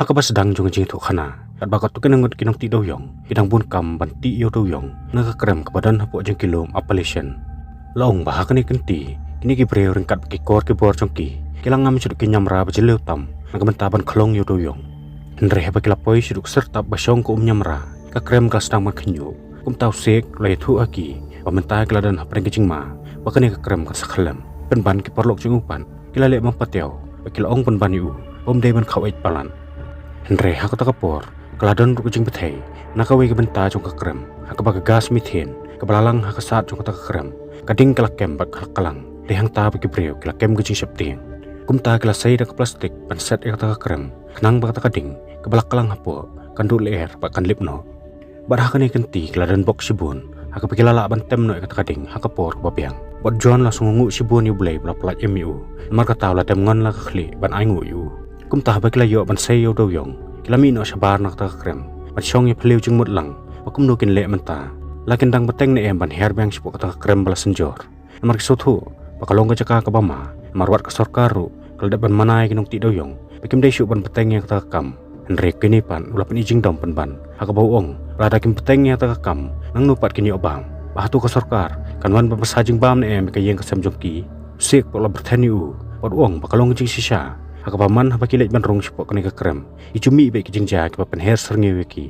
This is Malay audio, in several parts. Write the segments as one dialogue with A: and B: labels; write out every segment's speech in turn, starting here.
A: Hakaba sedang jong jing tu khana kat bakat tu kenangut kinong ti do yong kidang bun kam ban ti yo do yong naga krem ke badan hapo jeng kilom appellation laong bah kani kenti kini ki breu ringkat ki kor ki bor jong ki kilang ngam chuduk ki nyamra ba jeleu tam naga mentaban khlong yo do yong andre heba kila poi chuduk serta ba syong ko nyamra ka krem klas tang man khnyu kum tau sek lai thu aki ba mentai keladan hapreng ki jingma ba kani ka krem ka sakhalam pen ban ki porlok jing upan kila le mam pateo ba kila ong pen ban yu om de ban khawait palan Andre hak tak kapor, keladon ruk jing betei, nakawi ke benta jong ke krem, hak bag gas methane, ke belalang hak sat jong tak krem, kading kelak kem bag kalang, dehang ta bagi breu kelak kem ke jing septing. Kum ta kelak sai dak plastik pan set ek tak krem, kenang bag tak kading, ke belak kalang hapo, kandu leer bag kan lipno. Bar hak ni kenti keladon bok sibun, hak bagi lala ban tem no ek tak kading, hak kapor ke babiang. Bot John langsung ngu sibun yu blai bla plat emu, mar ka taw la tem ngon la khli ban ai ngu yu. Kum tah bagi la yo ban sai yo do yong kilami no shabar nak ta krem ban syong ye phliu jing mut lang bakum no kin le menta lakin dang beteng ne em ban hair bang sipok ta krem bala senjor namar ki sothu bakalong ka jaka ka bama marwat ka sarkaru kal de ban manai kinong ti do yong bikim de shu ban beteng ye ta kam andre kini pan ula pen ijing dom pen ban ha ka bauong rada kim beteng ye ta kam nang no pat kini obang bahatu ka sarkar kan wan ba sajing bam ne em ka yeng ka sem jongki sik pola bertheniu pod ong bakalong jing sisa Hakapaman hapakilit ban rong sipok kani ka krem icumi be ki jingja ki papen hair serngi weki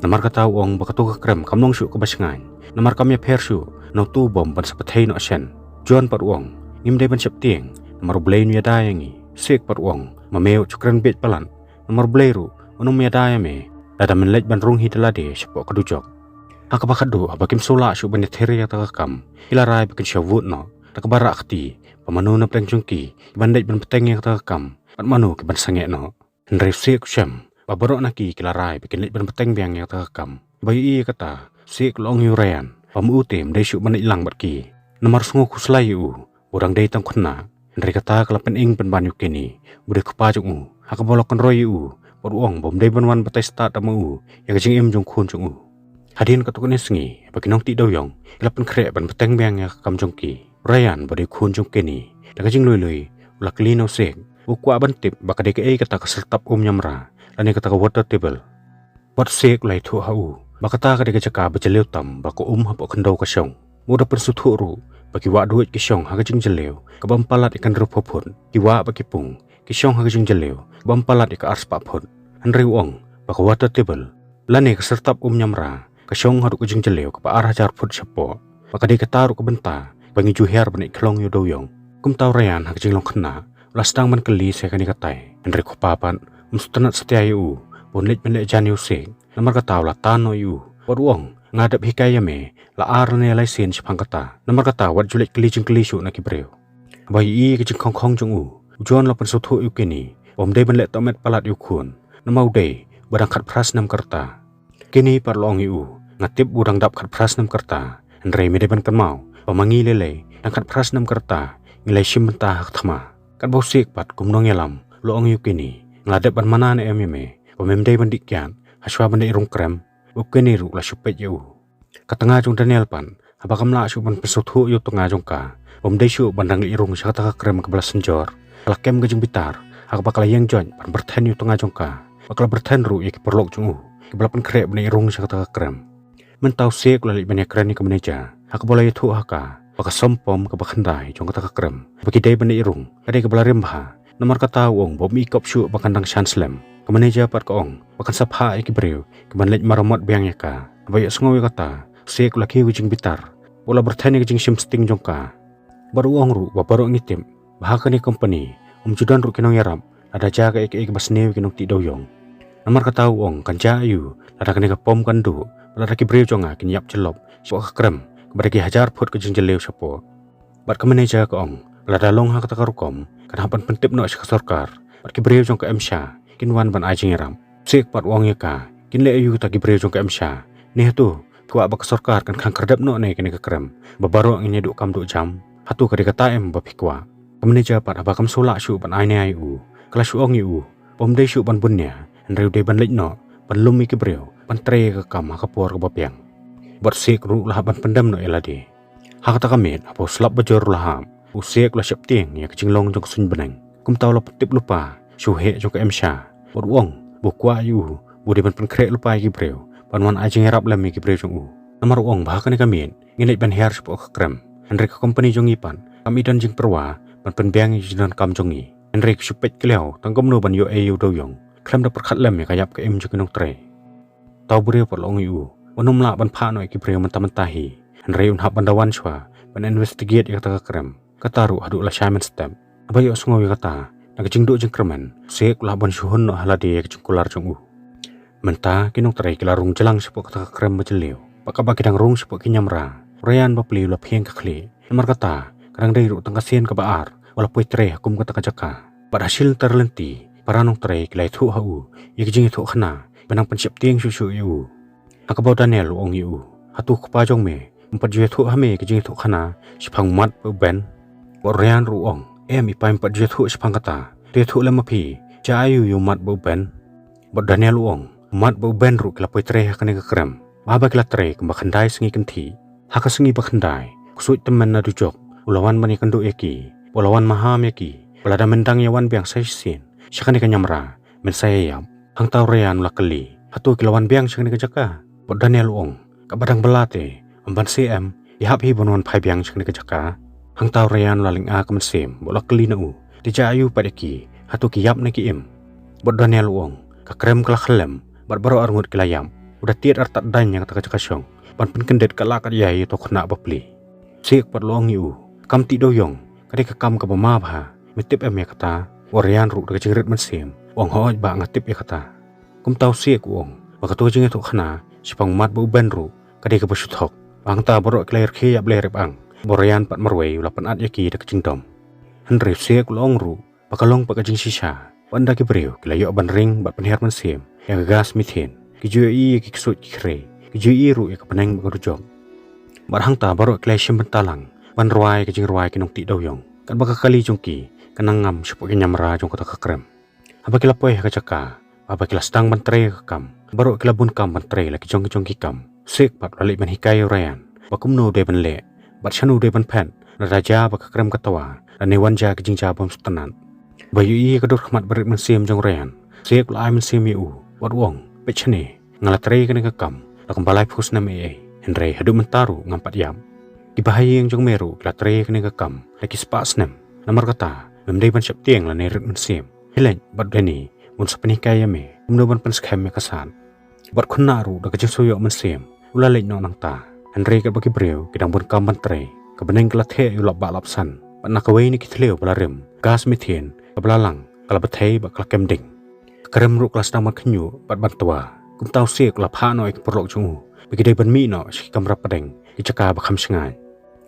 A: namar ka taw ong bakato ka krem kamnong shu ka basngan namar kamya hair shu no tu bom ban sapathai no ashen jon par ong ngimde ban septieng namar blai nu yada yangi sek par ong mameo chukran bet palan namar blai ru onum yada yame dada menlej ban rong hidelade sipok kadujok hakapakadu abakim sola shu ban theri ya ta kam ilarai bikin syawut no takbara akti pamanu na pleng jongki bandai ban peteng yang ta kam pat manu ke ban sange no ndre se ku syam babaro na ki kilarai bikin lek ban peteng biang yang ta kam bai i kata se long yurean pamu tem dai syu ban ilang bat ki namar sungu ku slai u urang dai tang khna ndre kata kala pen ing pen ban yu kini bude ku pa jong u hakabolok kan roi u por uang bom dai ban wan batai start amu yang jing em jong khun jong u hadin katukune sengi bakinong ti do yong kala pen khre ban peteng biang yang kam jongki Ryan bade khun jong keni daga jing loi lakli no sek ukwa ban tip bakade ke ei kata kasertap nyamra lane kata ka water table wat sek lai thu hau bakata ka de jaka bajelew tam bako hapo khandau ka syong muda pen suthu ru baki wa duit ki syong ha jing jelew ka bampalat ikan ru phopon ki wa baki pung ki syong ha jing jelew bampalat ka ars pa phon hanri wong bako water table lane kasertap nyamra ka syong ha jing jelew ka pa ar hajar phut syapo bakade ka taru ka benta bangi juher bani klong yo do yong kum taw rayan hak jing long khna lastang man kali se kani katai andre khopapan mustanat setia yu bonlet benle jan yu se namar ka taw la tan no yu porwong ngadap hikaya me la ar ne lai sen chphang kata namar ka taw wat julet kli jing kli shu na ki breu bai i ki jing khong khong jong u jon la pan so tho yu kini om de benle tomet palat yu khun namau de barang khat pras nam karta kini parlong yu ngatip budang dap khat pras nam karta andre me de ban kan mau pamangi lele nangkat pras nam kerta ngilai simenta hak thama kat bosik pat kumnong yalam loong yukini ngadep ban mana ne ememe pememdei bandik kyan haswa bandai rong krem ukeni ru la supet yu katanga jong Daniel pan abakam la su ban pesuthu yu tunga jong ka pemdei su bandang li rong sakata krem ke belas senjor kalakem ke jong bitar hak bakal yang jon pan berthen yu tunga jong ka bakal berthen ru yek perlok jong ke belapan krep bandai rong sakata krem mentau sek lali banyak kren ni ke meneja hak boleh thu haka baka sompom ke bakandai jong kata krem bagi dai bani irung ade ke balarim bha nomor kata wong bom ikop syu bakandang chanslem ke maneja pat ko ong bakan sapha iki breu ke banlet maramot biang yaka bayak sngowi kata sek laki ujing bitar bola bertani ke jing sim sting jong ka baru ong ru babaro ngitim bahaka ni company judan ru kinong yaram ada jaga ek basnew kinong ti doyong nomor kata wong kanja ayu ada kene ka pom kandu lada ki breu jonga kin yap celop so ka krem bagi hajar put ke jingjelew syapo bat ke manager ke ong lada long ha kata karukom kan hapan pentip no syak sarkar bat ki breu jong ke emsha kin wan ban ajing ram sik pat wong yaka kin le ayu ta ki breu jong ke emsha ne tu kwa ba sarkar kan khang kerdap no ne kin ke krem babaro ngine du kam du jam hatu ka dikata em ba phikwa ke manager pat abakam sola syu ban ai ne ayu kala syu ong yu pom de syu ban bunnya ndreu de ban lek no ban lumi ki breu ban tre ke kam ha kapor ke bapiang buat sek ru lah ban pendam no elade hak ta kamet apo slap bajor laham usek la septing ya kecing long jong sun beneng kum taw la petip lupa suhe jong ke emsha buat wong bukwa yu bude ban penkrek lupa ki breu panwan ajeng rap lam ki breu jong namar ong bahkan kamin nginit ban her sepo krem Henry ke company jong ipan kami dan jing perwa ban penbiang jinan kam jongi Henry supet kleo tanggom no ban yo ayu do yong klem da perkhat lam kayap ke im jong tre tau breu por long yu wanum la ban pha no ki breu mentah-mentahi Henry un hab bandawan chwa ban investigate kata krem kataru hadu la shaman stem abayo sungo kata nak jingdo jeng kremen sek lah ban suhun no halade ke jengkular jong menta kinong trai kilarung jelang sepok kata krem majeleu pakaba kidang rung sepok kinyamra Rayan bapli la phieng kakli namar kata kadang dai ru tangkasian ka baar wala poi tre hukum kata kajaka pada hasil terlenti paranong trai kilai thu hau yek jing thu khana benang pensiap tieng susu yu akabau Daniel ong yu hatu kpa jong me empat jue thu hame ke jing thu khana sipang mat ben Rayan ru ong em ipai empat jue thu sipang kata dia thu lama pi jayu yu mat ben Daniel ong mat ben ru kila poi tre hakane ka krem baba kila tre kemba khandai sengi kenti haka sengi bakhandai kusut temen na dujok ulawan mani kendo eki ulawan maham eki pelada mendang yawan biang saisin syakani kanyamra men saya yam hang tau Rayan lakali hatu kilawan biang syakani kajaka bot Daniel ong kabadang belate amban cm ihap hi bonwan phai biang syakani kajaka hang tau Rayan laling a kemen sem bot lakali na tija ayu padeki hatu kiyap na ki im bot Daniel ong ka krem kala khalem barbaro arngut kilayam udah tiat artat danya kata kajaka syong pan penkendet kalakat yai to khna bapli sik pat long yu kam ti do yong kade ka kam ka bama bha mitip em ya kata Rayan ru de jingrit men sem ong hoj ba ngatip ya kata kum tau sik ong ba ka to jing to khna sipang mat bu ben ru kade ka basuthok bang ta boro klair khe ya ble rep ang Rayan pat marwei la pan at yaki de jingdom Henry sik long ru ba ka long pa ka jing sisa panda ki breu kilayo ban ring ba penher men sem yang gas mithen ki ju i ki ksut ki kre Jui ru ya kepeneng berujung. Barhang ta baru klai sim bentalang. Ban ruai ke jing ruai kinong ti daw yong. Kan baka kali jongki kanang ngam sepok nyamra jong kota kakrem. Aba kila poy ka jaka. Aba kila stang bantre ka kam. Baru kila bun kam bantre la ki jong ki kam. Sik pat lali ban hikai Rayan. Bakum no de ban le. Bat shanu de ban pen. Na raja baka krem katawa. Dan ne wanja ke jing jabam sutanan. Bayu i ka dur khmat barit men sim jong Rayan. Sik la men sim yu. Wat wong pechane ngalatre ka ka kam. Lakang balai pus na me Henry hadu mentaru ngampat yam dibahaya yang jong meru klatre kene kam lagi spas nem namar kata memdai ban syap tieng la nerit mensim hilen bad deni mun sapani kaya me umno ban penskhem me kasan bad khunaru da kajing soyo mensim ula lek no nang ta Henry ka bagi breu kidang bun kam bantre ka beneng klathe yu lap lapsan pat nakawai ni kithleu balarem gas mithen ka balalang kala bathai ba klakem ding krem ru klas namar khnyu pat bantua kum tau sik la pha no ek porlok chung bigide ban mi no si kamra padeng ichaka ba kham singai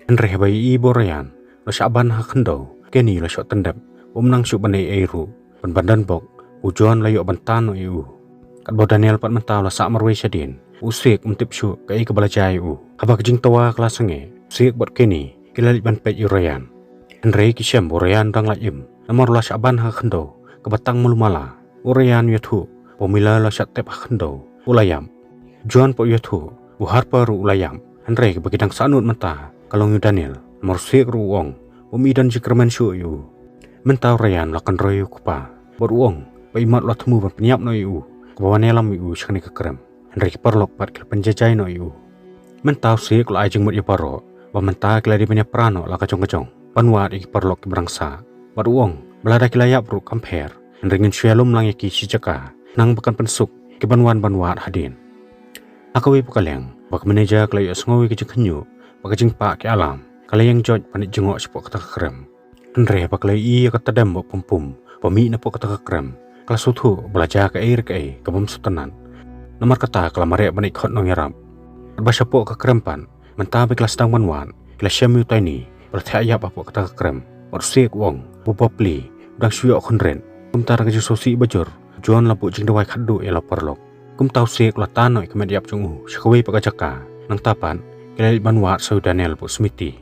A: Henry bai i Rayan lo shaban ha khando keni lo shot tandap nang su banai eru ban bandan bok ujon la yo bantan no yu kat bo Daniel pat mentau la sa marwe shadin usik tip su kai ka balajai haba jing tawa kelas nge sik bot keni kilali ban pet Rayan Henry ki syam Rayan dang la im namar la shaban ha khando ka batang mulumala Rayan yathu Pomila la shat tep khando ulayam John po yathu buhar paru ulayam Henry bagidang sanut menta kalong yu Daniel morsik ruong umidan jikramen shu yu menta Rayan la kan royu kupa boruong paimat la thmu ban penyap no yu kawane lam yu shkani ka krem Henry parlok pat kil penjajai no yu menta sik la ajing mut yu paro ba menta kila di banyak prano la kacong panwat ik parlok ki brangsa boruong belada kilayap ru kamper Henry ngin syalum lang yaki sijaka nang bakan pensuk ke banwan banwat hadin akawi pakaleng bak meneja klayo sngowi ke jengkhnyu bak jengpa ke alam kalayang joj panit jengok sepok kata krem Henry paklai i kata dem bok pumpum pami na pok kata krem kala suthu belajar ke air ke kabam sutanan nomor kata kala mare banik khot nong yarap basha pok ke krempan menta be kelas tang banwan kelas syam tani berthaya pok kata krem orsik wong bupopli dang syuk khunren kumtar ke sosi bajur John lapu jing dawai khaddu ela parlok kum tau sik la tanoi kemet yap chung shkawei pakajaka nang tapan kelai banwat so Daniel pu smiti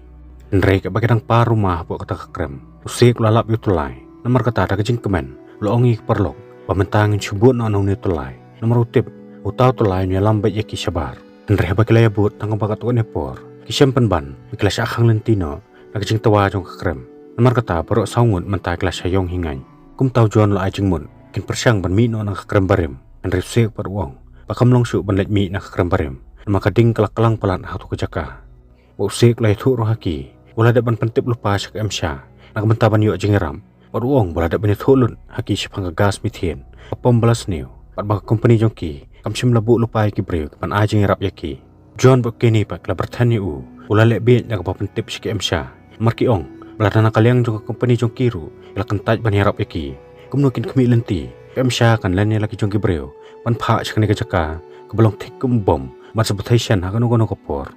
A: Henry ka bagedang pa rumah pu kata krem usik la lap yutulai nomor kata da jing kemen lo ongi parlok pamentangin subut no nong nitulai nomor utip utau tulai ni lambe yaki sabar Henry ba kelai but tang bakat tu nepor kisem penban kelas akhang lentino da jing tawa jong krem nomor kata baru saungut mentai kelas sayong hingai kum tau John lo ajing mun kin persyang ban mi no nang kakrem barem Henry sek par uang bakam long su ban lej mi nang kakrem barem maka ding kelak-kelang pelan hatu kejaka bau sek lai thu roh haki wala da ban pentip lupa sak emsha nak mentaban yo jengeram par uang wala da ban thulun haki sipang gas mithen apom balas new pat bak company jongki kamsim labu lupa ki breu ban a jengerap yaki John Bokeni pak la bertani wala le be nak ba pentip sik emsha marki ong beladana kaliang jong company jong kiru ila kentaj ban yarap yaki kumno kin kemi lenti emsha kan lani laki jong ki breu ban pha sakni kejaka kebalong thik kum bom mat sabotation hakano kono kopor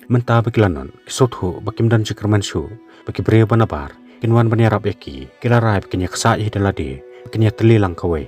A: menta bakilanon kisothu bakim dan jikerman shu baki breu banabar kinwan ban yarap yaki kilarai kinya ksa hi dalade kinya telilang kawe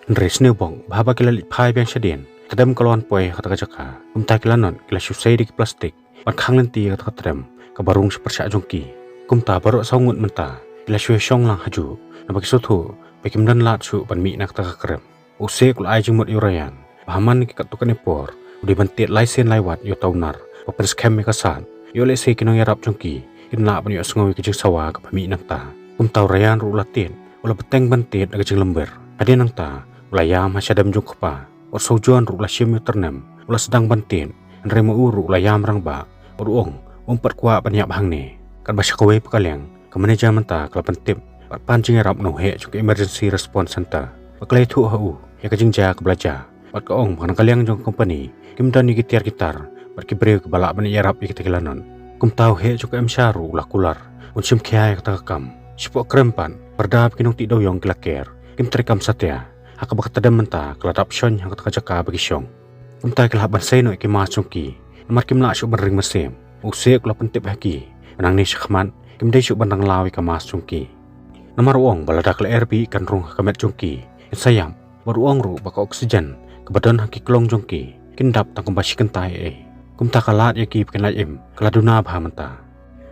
A: Resne bong bahaba kilali phai bang shaden tadam kalon poi kata kajaka kumta kilanon kila susai dik plastik ban khang lenti kata katrem kabarung sepersa jongki kumta barok saungut menta kila syue syong lang haju nabaki sothu bakim dan lat su ban mi nak ta kakrem use kul ai jengmut yurayan bahaman ki katukan epor udi bantit laisen laiwat yo taunar papers kem me kasan yo le se kinong yarap jongki kinla ban yo sngowi ki sawa ka mi nak ta kumta rayan ru latin wala beteng bantit aga jeng lember ade nang ta ulayam hasadam jong kapa or sojuan ru la syem ternem ula sedang bantin remo uru ulayam rangba or ong umpat kwa banyak bahang ne kan basakawe pekaliang ke manajemen ta kala pentip pat pancing rap no he jong emergency response center paklai thu hau ya kajing ja ke belajar pat ka ong bang kaliang jong company kimdan ni kitiar gitar pat ki breu ke balak ban yarap ik tekilanon kum tau he jong emsharu la kular un sim khai ka kam sipok krempan perdap kinong ti do yong klaker kim trekam satya haka baka tadam menta keladap syong yang kata bagi syong kumtai kelahap bansay no iki masungki namar kim la syuk banring masem usik la pentip haki menang ni syakman kim day syuk bandang lawi ka masungki namar uang baladak la erbi ikan rung kamet jongki sayam baru uang ru baka oksigen kebadan haki kelong jongki kindap tang kumbasi kentai kumta kalat yaki bikin laim keladuna bah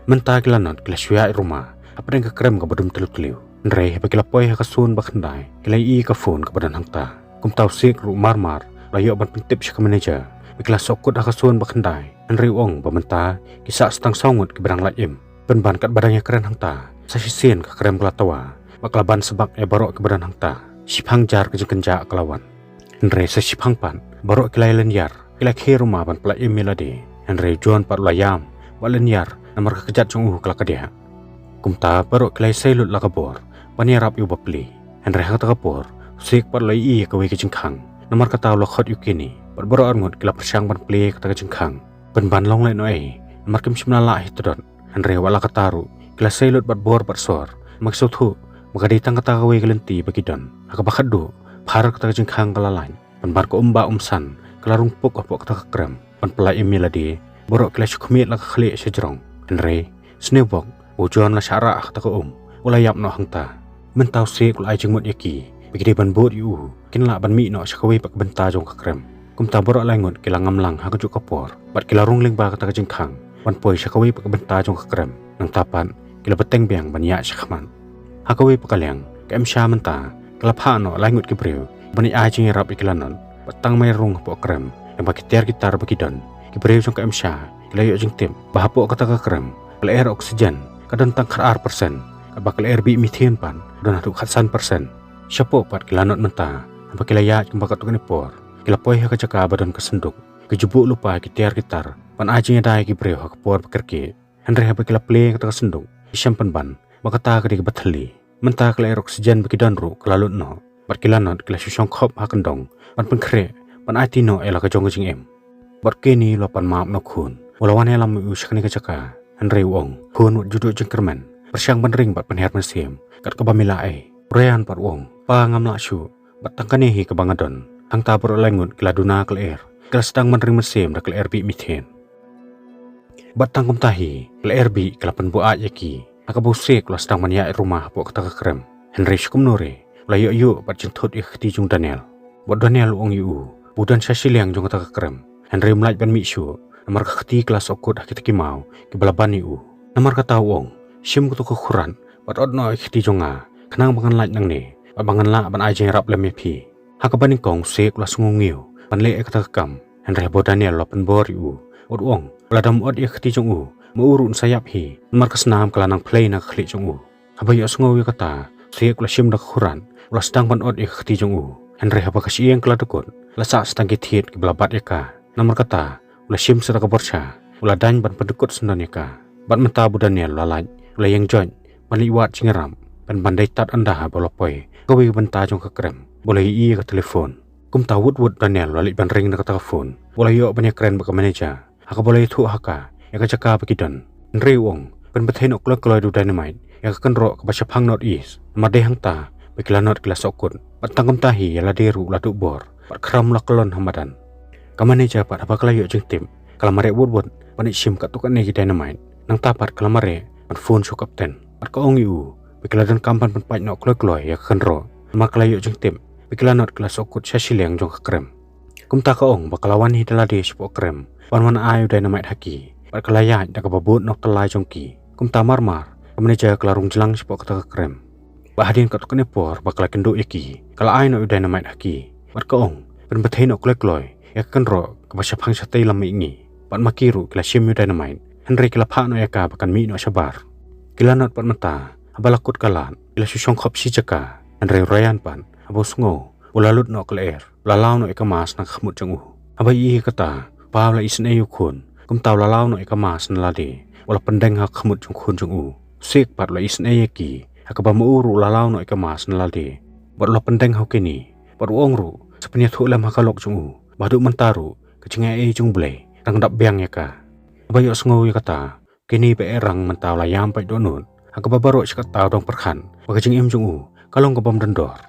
A: menta kilanot kila syuya rumah apa yang kekrem kebadum telu-telu Nre bagi lapoi hakasun bakandai kilai I ka phone kebadan hangta kum tau sik ru marmar layo ban pentip syaka manager bagi sokut hakasun bakandai Nre ong bamenta kisah setang songut ke berang laim penban kat badangnya keren hangta sasisen ka krem kelatawa baklaban sebab e barok ke badan hangta sipang jar ke kenja kelawan Nre sasipang pan barok kilai lenyar kilai ke rumah ban pelaim melade Nre John par layam walenyar namar kejat jong kelakadia kumta barok kilai selut lakabor Panyarap yu bapli Henry hang takapor sik par lai I kawe ke jengkhang namar kata lo khot yu kini par baro arngot kila persyang ban ple kata ke jengkhang ban long lai no namar kim simna la hitodon Henry wala kataru kila selut bat bor bat sor maksud hu magadi tang kata kawe kelenti bagidon hakabakadu par kata ke jengkhang kalalain ban ko umsan kala rungpuk apok kata krem ban pelai emiladi baro kila syukmit la khli sejrong Henry snebok ujuan la syara kata ko wala yap no hangta mentau sik ulai jengmut yaki bagi ban bot yu kinla ban mi no syakawe pak benta jong kakrem kumta borok langut kila ngamlang ha kujuk kapor bat kila rungling ba kata jengkhang ban poi syakawe pak benta jong kakrem nang tapan kila beteng biang ban ya syakman hakawe pakaliang ke emsha menta kila pha no langut ki breu bani a jing rap iklanon batang mai rung po krem yang bagi tiar gitar bagi don ki breu jong ke emsha kila yo jing tim bahapo kata kakrem kila air oksigen kadang tang khar persen bakal erbi mithen pan dan hatu khatsan persen syapo pat kilanot menta bakal ya kembakat tukani por kila poi ha kacaka badan kesenduk kejubuk lupa kitiar gitar pan ajing dai ki breu ha por bekerke Henry ha bakal play kata kesenduk isyam ban bakata ke bathali menta kila oksigen bagi danru kelalut no bat kilanot kila syong khop ha kendong pan penkre pan atino ela ka jong jing em bat kini lopan maap no khun walawan elam u syakani kacaka Henry wong khun juduk jengkerman persyang benring bat penher mesim kat kebamila Rean par wong pangam la syu batang kanehi ke bangadon hang tabur lengut keladuna keler kel sedang benring mesim dak keler bi mithen batang kumtahi keler bi kelapan buat yaki akabuse kula sedang mania rumah pok kata krem Henry skumnore layo yu bat jentut ikhti jung Daniel bot Daniel wong yu budan sasiliang jung kata krem Henry mlaj ban mi syu namar khti kelas okut hakiti mau ke balaban yu namar kata wong sim kutu kekuran bat odno ikhti jonga kenang bangan laj nang ne bangan la ban ajeng rap lem pi hakabaning kong se kula sungungiu pan le kata kam Henry bo Daniel lopen bor yu od wong ladam od ikhti jong mu urun sayap hi namar kesnam kelanang play na khli jong habayo sungowi kata siak la shim dak khuran la stang ban ot khati jong u Henry haba kasieng kala tukun la sa stang ki thiet ki blabat yaka namar kata la shim sera ka borcha ula dan ban pendukut sendan yaka ban menta budanial la laj ula yang join mali wat cingaram ban bandai tat anda bolopoi kawi benta jong ka krem boleh i ka telefon kum ta wut Daniel lali ban ring na ka telefon boleh yo banyak keren ba manager haka boleh thu haka yaka jaka pakidan Henry wong ban bethen ok kloi du dynamite yaka kanro ka basapang not is made hangta Bekilanot kelas okun, batangkum tahi yala deru latu bor, bat kram lakolon hamadan. Kamane ja pat apa kelayu jeng tim, kalamare wud panik sim kat tukan negi dynamite, nang tapat kalamare pat phone so kapten, pat kaong yu, bekiladan kampan pat nok kloi ya kenro, ma kelayu jeng tim, bekilanot kelas okut syasileang jong krem. Kumta kaong bakalawan hi dalade sipo krem, wan ayu dynamite haki, pat kelaya dak babut nok telai jongki, kumta marmar, kamane ja kelarung jelang sipo kata krem. Bahadin kat tukane por bakal kendo iki kala ai no dynamite haki bat kaong pen bethen ok kloi ya kanro ka basapang sa tay lam ingi pat makiru kila sim dynamite Henry kila pha no yaka bakan mi no sabar kila not pat mata abalakut kalan kila susong khop si jaka Henry Ryan pan abos ngo ulalut no kler lalaw no ikamas nang khmut jangu abai kata pa la isne yukun kum taw lalaw no ikamas na lade wala pendeng ha khmut jung khun jangu sik pat la isne yaki Hakaba muuru lalaw no ikamas nalalde. Bat lo pendeng hau kini. Bat uong ru. Sepenuhnya tu lam hakalok jungu. Baduk mentaru. Kecingnya jung blay. Rang dap biang ya ka. Abayok sengaw ya kata. Kini be erang mentaw layam pai donun. Hakaba barok sikataw dong perhan. Bagajing im jungu. Kalong kabam dendor.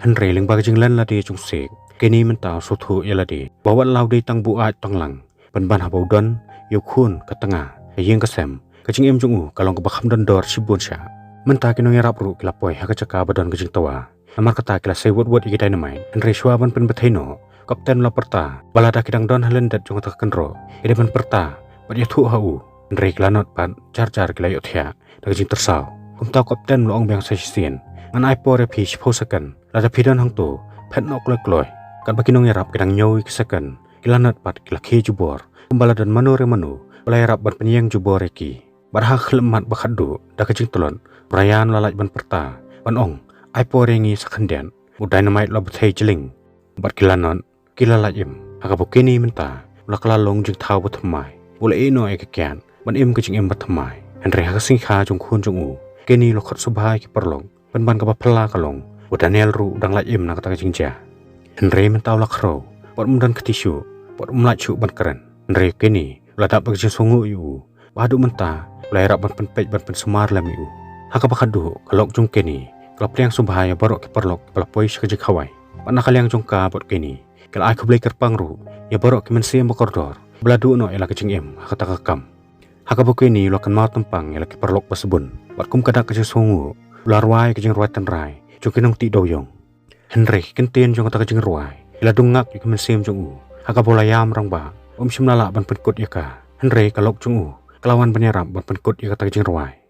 A: Henry ling bagajing lan lade jung sik. Kini mentaw suthu ya lade. Bawat law day tang buat tang lang. Ban habau don. Yukun ke tengah. Yang kesem. Kecing im jungu. Kalong kabakam dendor sibun sya. Mentah kino ngerap ru kila poi haka caka badon kejing tawa. Namar kata kila sewut iki dynamite. Henry Schwaban pen betheno. Kapten la perta. Balada kidang don halendat jong tak kenro. Ide pen perta. Bat ya thu hau. Henry kila not pan car kila yot hia. Da kejing tersau. Kumtau kapten lo ong biang sesien. Ngan ai po repi sipo sekan. Lada pidon hang tu. Pet nok kloi. Kan bakino ngerap kidang nyawi kesekan. Kila not pat kila ke jubor. Kumbala dan manu. Balai rap ban penyeng jubor eki. Barhak lemat bakadu. Da kejing telon. Perayaan lalaj ban perta, ban ong, ai po rengi sakandian, u dynamite la bethei jeling, bat kilanon, kilalaj im, haka bukini menta, ula kelalong jeng tau bathamai, ula ino kekian, ban im kejing im bathamai, Henry haka singha jung kun jung u, kini lokot subhai ki perlong, ban kaba pela kalong, u Daniel ru dang laj im na kata kejing ja. Henry menta ula kro, bat umdan ketisu, bat umlaj cu ban keren, Henry kini, ula tak berkejing sungu yu, badu menta, ula erap ban penpej ban pensumar lam yu. Haka bakadu kalok jung kini kalap liang subhaya barok ki perlok pelapoi sekejik hawai pana kaliang jung ka bot kini kala ai kublai kerpang ru ya barok ki mensiam bakordor beladu no ela kecing em haka takakam haka bokini lo kan mau tempang ela ki perlok basebun bat kum kadak kecing sungu larwai kecing ruai tenrai jung kinong ti doyong Henry kentien jung kata kecing ruai ela dungak ki mensiam jung haka bolayam rang ba simnala ban penkut yaka Henry kalok jung kelawan penyeram ban penkut yaka kecing ruai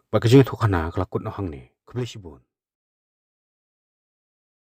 A: Bagajing itu kana kelakut no hang ni, kebeli sibun.